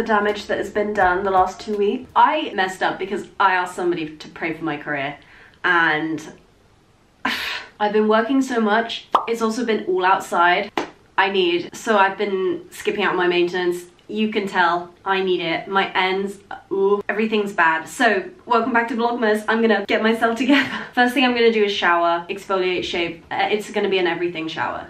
damage that has been done the last 2 weeks. I messed up because I asked somebody to pray for my career, and I've been working so much. It's also been all outside. So I've been skipping out my maintenance. You can tell I need it. My ends, ooh, everything's bad. So welcome back to Vlogmas. I'm gonna get myself together. First thing I'm gonna do is shower, exfoliate, shave. It's gonna be an everything shower.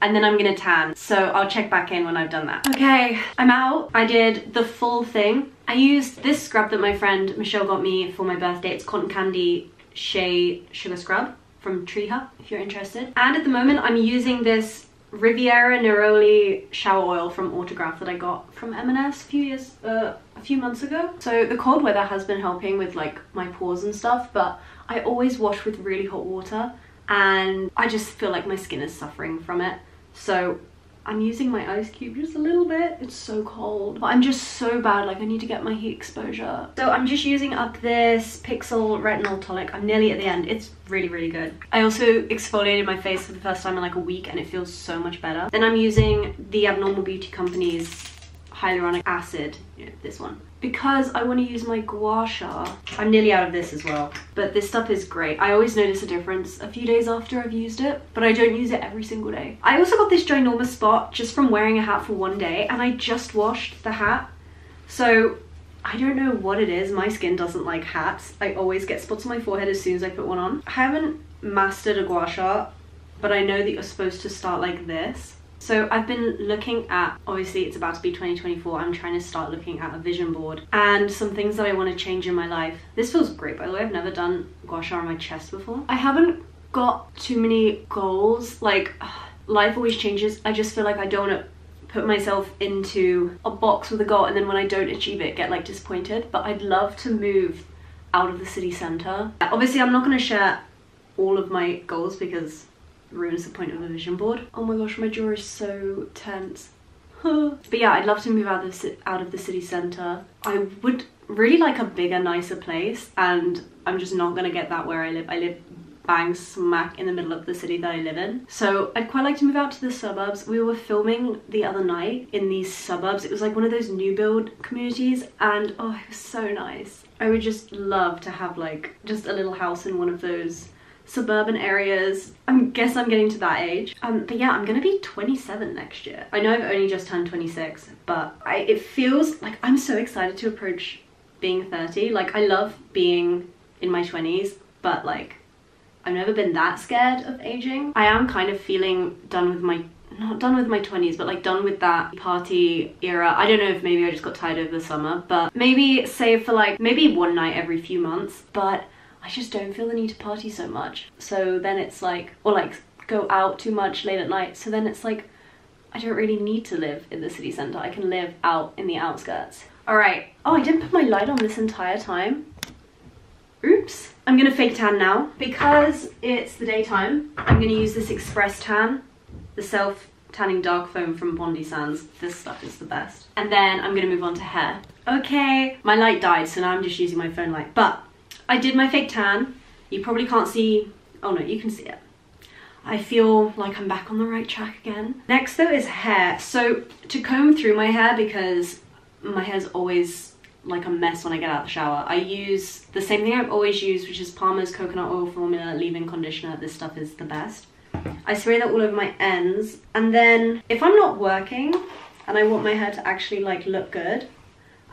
And then I'm gonna tan. So I'll check back in when I've done that. Okay, I'm out. I did the full thing. I used this scrub that my friend Michelle got me for my birthday. It's Cotton Candy Shea Sugar Scrub from Tree Hut, if you're interested. And at the moment I'm using this Riviera Neroli shower oil from Autograph that I got from M&S a few months ago. So the cold weather has been helping with like my pores and stuff, but I always wash with really hot water and I just feel like my skin is suffering from it. So I'm using my ice cube just a little bit. It's so cold, but I'm just so bad. Like I need to get my heat exposure. So I'm just using up this Pixel Retinol Tonic. I'm nearly at the end. It's really, really good. I also exfoliated my face for the first time in like a week and it feels so much better. Then I'm using the Abnormal Beauty Company's hyaluronic acid, this one, because I want to use my gua sha. I'm nearly out of this as well, but this stuff is great. I always notice a difference a few days after I've used it, but I don't use it every single day. I also got this ginormous spot just from wearing a hat for one day, and I just washed the hat, so I don't know what it is. My skin doesn't like hats. I always get spots on my forehead as soon as I put one on. I haven't mastered a gua sha, but I know that you're supposed to start like this. So I've been looking at, obviously it's about to be 2024, I'm trying to start looking at a vision board and some things that I want to change in my life. This feels great, by the way. I've never done gua sha on my chest before. I haven't got too many goals. Like, life always changes. I just feel like I don't want to put myself into a box with a goal and then when I don't achieve it, get like disappointed. But I'd love to move out of the city centre. Obviously I'm not going to share all of my goals because ruins the point of a vision board. Oh my gosh, my jaw is so tense. But yeah, I'd love to move out of the city centre. I would really like a bigger, nicer place, and I'm just not gonna get that where I live. I live bang smack in the middle of the city that I live in. So I'd quite like to move out to the suburbs. We were filming the other night in these suburbs. It was like one of those new build communities and oh, it was so nice. I would just love to have like just a little house in one of those suburban areas. I guess I'm getting to that age. But yeah, I'm gonna be 27 next year. I know I've only just turned 26, but it feels like I'm so excited to approach being 30. Like I love being in my 20s, but like I've never been that scared of aging. I am kind of feeling done with my, not done with my 20s, but like done with that party era. I don't know if maybe I just got tired over the summer, but maybe save for like maybe one night every few months. But I just don't feel the need to party so much. So then it's like, or like go out too much late at night. So then it's like, I don't really need to live in the city centre. I can live out in the outskirts. All right. Oh, I didn't put my light on this entire time. Oops. I'm gonna fake tan now. Because it's the daytime, I'm gonna use this Express Tan, the self tanning dark foam from Bondi Sands. This stuff is the best. And then I'm gonna move on to hair. Okay, my light died, so now I'm just using my phone light. But I did my fake tan. You probably can't see, oh no, you can see it. I feel like I'm back on the right track again. Next though is hair. So to comb through my hair, because my hair's always like a mess when I get out of the shower, I use the same thing I've always used, which is Palmer's Coconut Oil Formula Leave-In Conditioner. This stuff is the best. I spray that all over my ends, and then if I'm not working and I want my hair to actually like look good,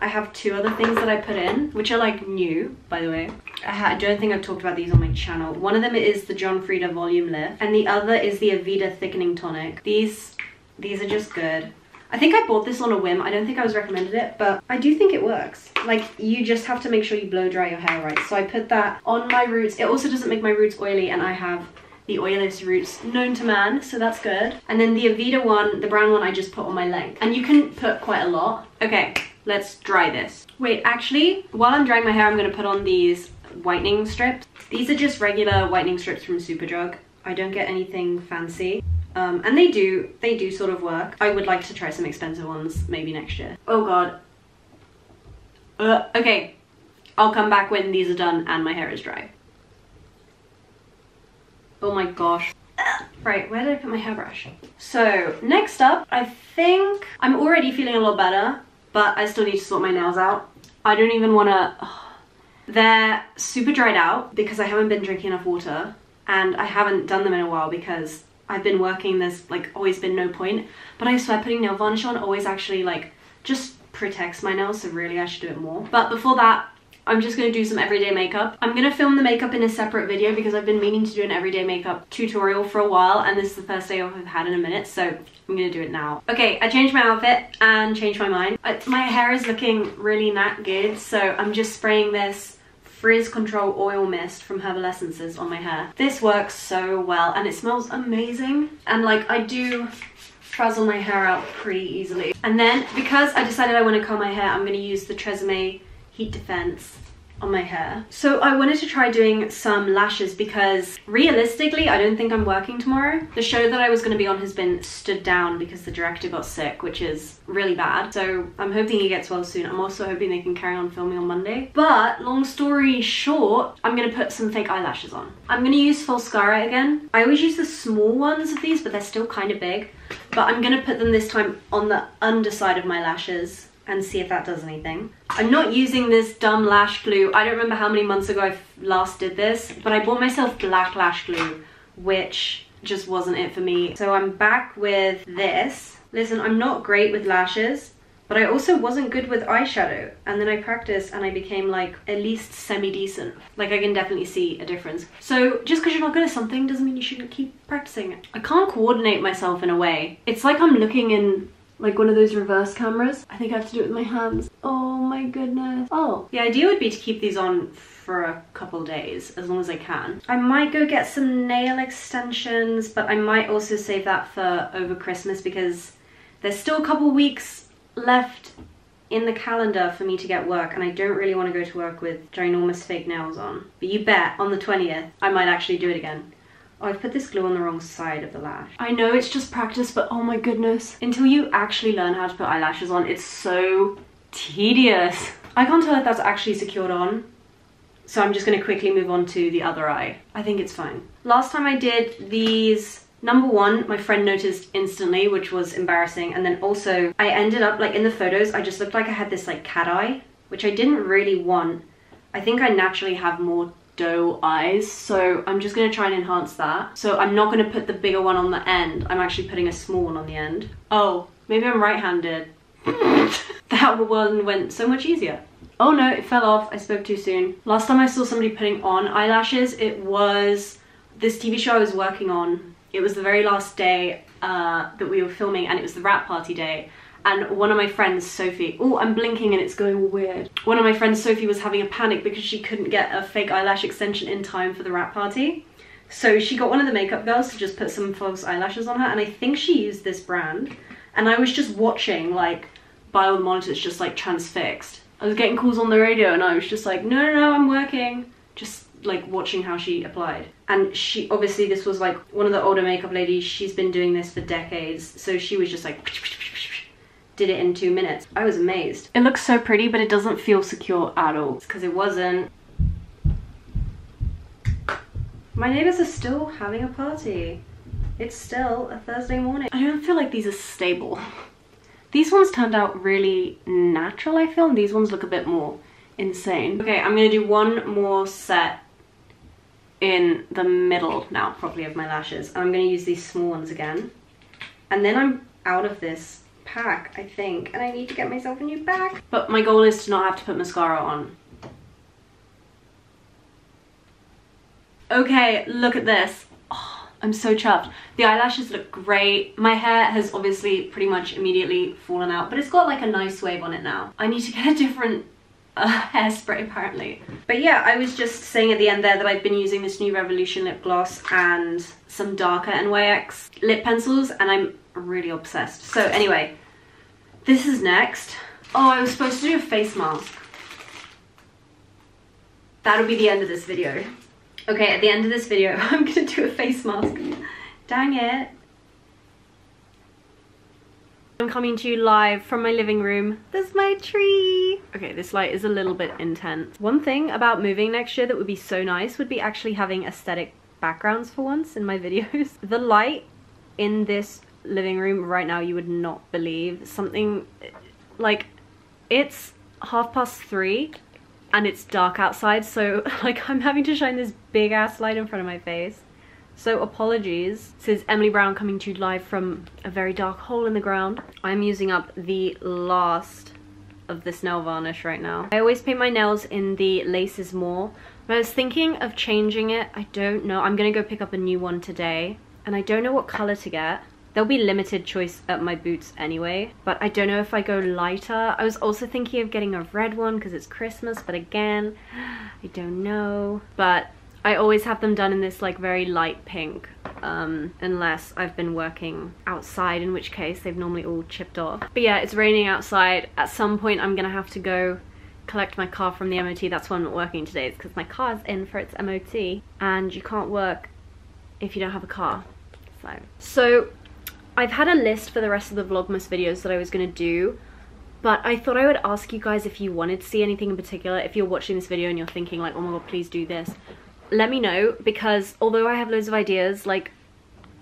I have two other things that I put in, which are like new, by the way. I don't think I've talked about these on my channel. One of them is the John Frieda Volume Lift, and the other is the Aveda Thickening Tonic. These are just good. I think I bought this on a whim. I don't think I was recommended it, but I do think it works. Like, you just have to make sure you blow dry your hair right. So I put that on my roots. It also doesn't make my roots oily, and I have the oiliest roots known to man, so that's good. And then the Aveda one, the brown one, I just put on my length. And you can put quite a lot. Okay, let's dry this. Wait, actually, while I'm drying my hair, I'm gonna put on these whitening strips. These are just regular whitening strips from Superdrug. I don't get anything fancy. And they do sort of work. I would like to try some expensive ones maybe next year. Oh god. Okay, I'll come back when these are done and my hair is dry. Oh my gosh. Right, where did I put my hairbrush? So next up, I think I'm already feeling a lot better. but I still need to sort my nails out. I don't even want to... They're super dried out because I haven't been drinking enough water, and I haven't done them in a while because I've been working. There's like always been no point, but I swear putting nail varnish on always actually like just protects my nails, so really I should do it more. But before that, I'm just going to do some everyday makeup. I'm going to film the makeup in a separate video because I've been meaning to do an everyday makeup tutorial for a while, and this is the first day off I've had in a minute, so I'm going to do it now. Okay, I changed my outfit and changed my mind. My hair is looking really not good, so I'm just spraying this Frizz Control Oil Mist from Herbal Essences on my hair. This works so well and it smells amazing, and like I do frazzle my hair out pretty easily. And then because I decided I want to curl my hair, I'm going to use the Tresemme Heat Defense on my hair. So I wanted to try doing some lashes because realistically I don't think I'm working tomorrow. The show that I was going to be on has been stood down because the director got sick, which is really bad. So I'm hoping he gets well soon. I'm also hoping they can carry on filming on Monday. But long story short, I'm going to put some fake eyelashes on. I'm going to use Falscara again. I always use the small ones of these, but they're still kind of big. But I'm going to put them this time on the underside of my lashes and see if that does anything. I'm not using this dumb lash glue. I don't remember how many months ago I last did this, but I bought myself black lash glue, which just wasn't it for me. So I'm back with this. Listen, I'm not great with lashes, but I also wasn't good with eyeshadow. And then I practiced and I became like at least semi-decent. Like I can definitely see a difference. So just because you're not good at something doesn't mean you shouldn't keep practicing it. I can't coordinate myself in a way. It's like I'm looking in like one of those reverse cameras. I think I have to do it with my hands. Oh my goodness. Oh, the idea would be to keep these on for a couple days, as long as I can. I might go get some nail extensions, but I might also save that for over Christmas because there's still a couple weeks left in the calendar for me to get work, and I don't really want to go to work with ginormous fake nails on. But you bet, on the 20th, I might actually do it again. Oh, I've put this glue on the wrong side of the lash. I know it's just practice, but oh my goodness. Until you actually learn how to put eyelashes on, it's so tedious. I can't tell if that's actually secured on, so I'm just gonna quickly move on to the other eye. I think it's fine. Last time I did these, number one, my friend noticed instantly, which was embarrassing, and then also I ended up, like in the photos, I just looked like I had this like cat eye, which I didn't really want. I think I naturally have more doe eyes, so I'm just going to try and enhance that. So I'm not going to put the bigger one on the end, I'm actually putting a small one on the end. Oh, maybe I'm right-handed. That one went so much easier. Oh no, it fell off, I spoke too soon. Last time I saw somebody putting on eyelashes, it was this TV show I was working on. It was the very last day that we were filming, and it was the wrap party day. And one of my friends, Sophie, oh, I'm blinking and it's going all weird. One of my friends, Sophie, was having a panic because she couldn't get a fake eyelash extension in time for the wrap party. So she got one of the makeup girls to just put some false eyelashes on her, and I think she used this brand. And I was just watching, like, by all the monitors, just like transfixed. I was getting calls on the radio and I was just like, no, I'm working. Just like watching how she applied. And she, obviously this was like one of the older makeup ladies, she's been doing this for decades. So she was just like, did it in 2 minutes. I was amazed. It looks so pretty, but it doesn't feel secure at all. It's because it wasn't. My neighbors are still having a party. It's still a Thursday morning. I don't feel like these are stable. These ones turned out really natural, I feel, and these ones look a bit more insane. Okay, I'm gonna do one more set in the middle now, properly, of my lashes. And I'm gonna use these small ones again. And then I'm out of this pack, I think, and I need to get myself a new pack. But my goal is to not have to put mascara on. Okay, look at this. Oh, I'm so chuffed. The eyelashes look great. My hair has obviously pretty much immediately fallen out, but it's got like a nice wave on it now. I need to get a different hairspray apparently. But yeah, I was just saying at the end there that I've been using this new Revolution lip gloss and some darker NYX lip pencils, and I'm really obsessed. So anyway, this is next. Oh, I was supposed to do a face mask. That'll be the end of this video. Okay, at the end of this video, I'm gonna do a face mask. Dang it. I'm coming to you live from my living room. There's my tree. Okay, this light is a little bit intense. One thing about moving next year that would be so nice would be actually having aesthetic backgrounds for once in my videos. The light in this living room right now, you would not believe. Something like It's 3:30 and it's dark outside, so like I'm having to shine this big ass light in front of my face. So apologies. This is Emily Brown coming to you live from a very dark hole in the ground. I'm using up the last of this nail varnish right now. I always paint my nails in the Laces More, but I was thinking of changing it. I don't know. I'm gonna go pick up a new one today, and I don't know what color to get. There'll be limited choice at my Boots anyway, but I don't know if I go lighter. I was also thinking of getting a red one because it's Christmas, but again, I don't know. But I always have them done in this like very light pink, unless I've been working outside, in which case they've normally all chipped off. But yeah, it's raining outside. At some point I'm gonna have to go collect my car from the MOT. That's why I'm not working today. It's because my car's in for its MOT, and you can't work if you don't have a car. So I've had a list for the rest of the Vlogmas videos that I was gonna do, but I thought I would ask you guys if you wanted to see anything in particular. If you're watching this video and you're thinking like, oh my god, please do this, let me know, because although I have loads of ideas, like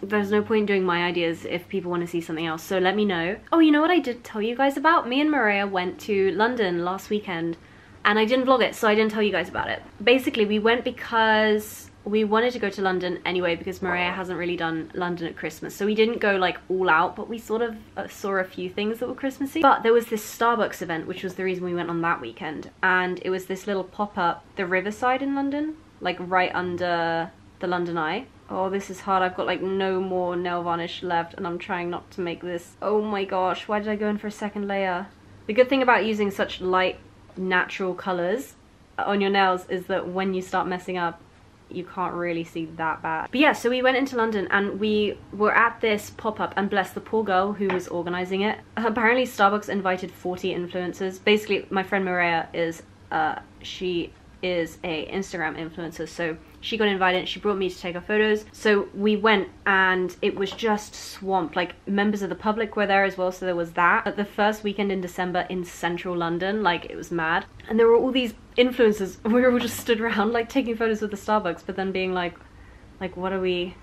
there's no point doing my ideas if people want to see something else, so let me know. Oh, you know what I did tell you guys about? Me and Maria went to London last weekend, and I didn't vlog it, so I didn't tell you guys about it. Basically, we went because we wanted to go to London anyway, because Maria hasn't really done London at Christmas, so we didn't go like all out, but we sort of saw a few things that were Christmassy. But there was this Starbucks event, which was the reason we went on that weekend, and it was this little pop-up, the Riverside in London, like right under the London Eye. Oh, this is hard. I've got like no more nail varnish left, and I'm trying not to make this. Oh my gosh, why did I go in for a second layer? The good thing about using such light natural colors on your nails is that when you start messing up, you can't really see that bad. But yeah, so we went into London and we were at this pop-up, and bless the poor girl who was organizing it. Apparently Starbucks invited 40 influencers. Basically, my friend Maria is she is a Instagram influencer, so she got invited. She brought me to take her photos, so we went and it was just swamped. Like members of the public were there as well, so there was that. But the first weekend in December in central London, like it was mad, and there were all these influencers. We were all just stood around like taking photos with the Starbucks, but then being like what are we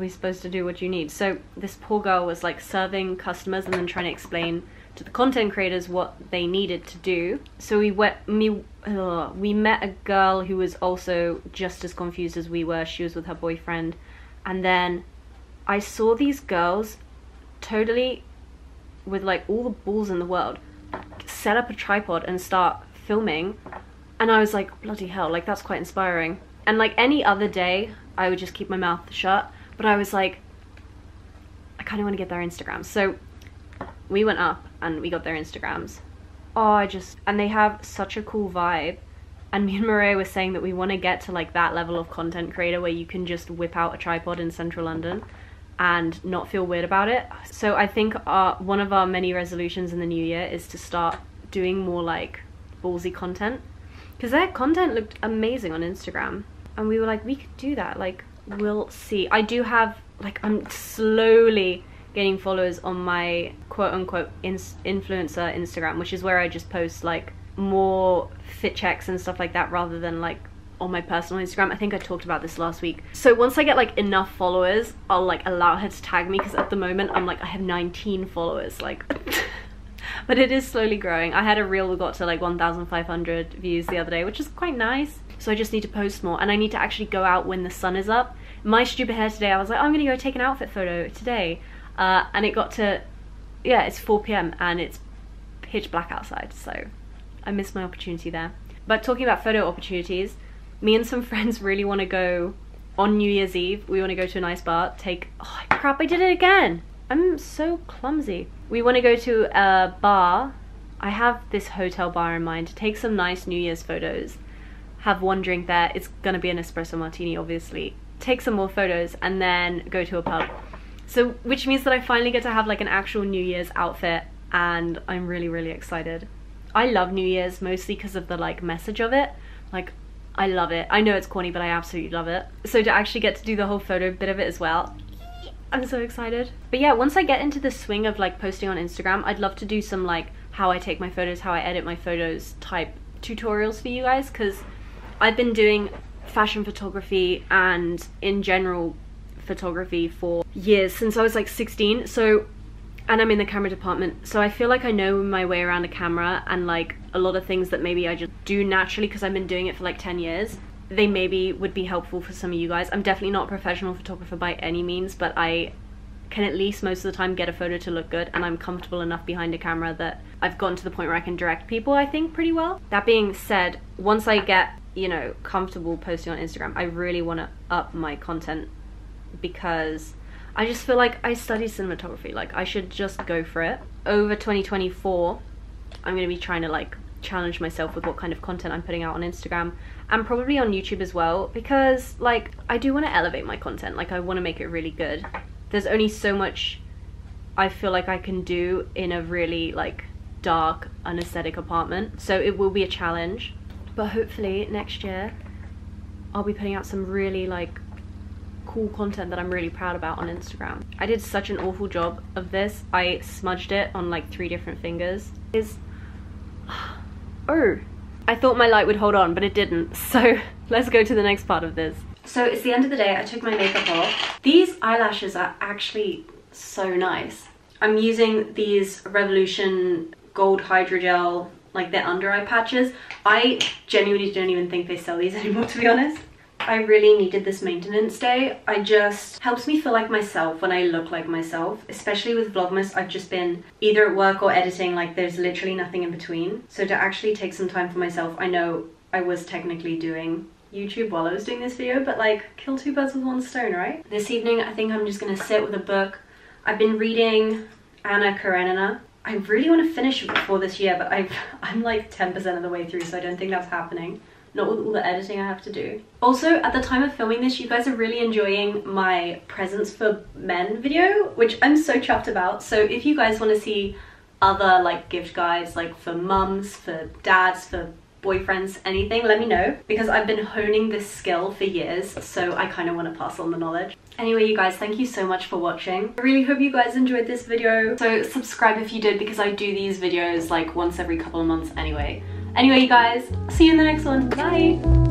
supposed to do? What do you need? So this poor girl was like serving customers and then trying to explain to the content creators what they needed to do. So we met a girl who was also just as confused as we were. She was with her boyfriend, and then I saw these girls totally with like all the balls in the world set up a tripod and start filming, and I was like, bloody hell, like that's quite inspiring. And like any other day I would just keep my mouth shut, but I was like, I kind of want to get their Instagram. So we went up and we got their Instagrams. Oh, and they have such a cool vibe. And me and Maria were saying that we want to get to like that level of content creator where you can just whip out a tripod in central London and not feel weird about it. So I think one of our many resolutions in the new year is to start doing more like ballsy content, because their content looked amazing on Instagram, and we were like, we could do that. Like, we'll see. I do have like, I'm slowly gaining followers on my quote-unquote influencer Instagram, which is where I just post like more fit checks and stuff like that, rather than like on my personal Instagram. I think I talked about this last week. So once I get like enough followers, I'll like allow her to tag me, because at the moment I'm like, I have 19 followers, like but it is slowly growing. I had a reel that got to like 1,500 views the other day, which is quite nice. So I just need to post more, and I need to actually go out when the sun is up. My stupid hair today, I was like, oh, I'm gonna go take an outfit photo today, and it got to, yeah, it's 4 p.m. and it's pitch black outside, so I missed my opportunity there. But talking about photo opportunities, me and some friends really want to go on New Year's Eve. We want to go to a nice bar, oh crap, I did it again. I'm so clumsy. We want to go to a bar. I have this hotel bar in mind to take some nice New Year's photos, have one drink there. It's gonna be an espresso martini, obviously. Take some more photos and then go to a pub. So, which means that I finally get to have like an actual New Year's outfit, and I'm really, really excited. I love New Year's mostly because of the like message of it. Like, I love it. I know it's corny, but I absolutely love it. So to actually get to do the whole photo bit of it as well, I'm so excited. But yeah, once I get into the swing of like posting on Instagram, I'd love to do some like how I take my photos, how I edit my photos type tutorials for you guys, because I've been doing fashion photography and in general photography for years, since I was like 16. So and I'm in the camera department, so I feel like I know my way around a camera, and like a lot of things that maybe I just do naturally because I've been doing it for like 10 years. They maybe would be helpful for some of you guys. I'm definitely not a professional photographer by any means, but I can at least most of the time get a photo to look good, and I'm comfortable enough behind a camera that I've gotten to the point where I can direct people, I think, pretty well. That being said, once I get, you know, comfortable posting on Instagram, I really want to up my content because I just feel like I studied cinematography, like I should just go for it. Over 2024, I'm going to be trying to like challenge myself with what kind of content I'm putting out on Instagram and probably on YouTube as well, because like I do want to elevate my content, like I want to make it really good. There's only so much I feel like I can do in a really like dark, unaesthetic apartment, so it will be a challenge, but hopefully next year I'll be putting out some really like cool content that I'm really proud about on Instagram. I did such an awful job of this. I smudged it on like 3 different fingers. Oh, I thought my light would hold on, but it didn't. So let's go to the next part of this. So it's the end of the day. I took my makeup off. These eyelashes are actually so nice. I'm using these Revolution Gold Hydrogel, like they're under eye patches. I genuinely don't even think they sell these anymore, to be honest. I really needed this maintenance day. It just helps me feel like myself when I look like myself, especially with vlogmas. I've just been either at work or editing, like there's literally nothing in between. So to actually take some time for myself, I know I was technically doing YouTube while I was doing this video, but like kill 2 birds with 1 stone, right? This evening I think I'm just gonna sit with a book. I've been reading Anna Karenina. I really want to finish it before this year, but I'm like 10% of the way through, so I don't think that's happening. Not with all the editing I have to do. Also, at the time of filming this, you guys are really enjoying my presents for men video, which I'm so chuffed about. So if you guys want to see other like gift guides, like for mums, for dads, for boyfriends, anything, let me know, because I've been honing this skill for years, so I kind of want to pass on the knowledge. Anyway, you guys, thank you so much for watching. I really hope you guys enjoyed this video. So subscribe if you did, because I do these videos like once every couple of months anyway. Anyway, you guys, see you in the next one. Bye!